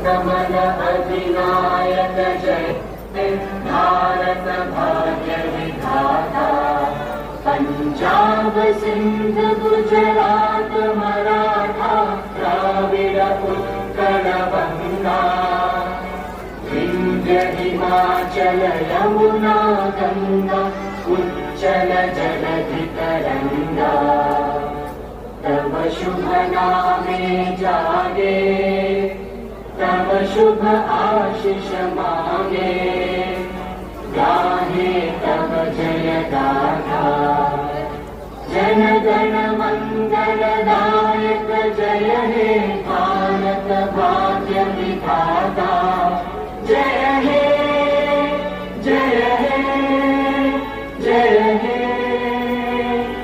नमन अधिनायक जय भारत भाग्य विधाता। पंजाब सिंध गुजरात मराठा द्राविड उत्कल बंगा। विंध्य हिमाचल यमुना गंगा उच्चल जलधि तरंगा। तव शुभ नामे जागे तव शुभ आशीष मांगे। गाहे तव जय गाथा जन गण मंगल दायक जय हे भारत भाग्य विधाता। जय हे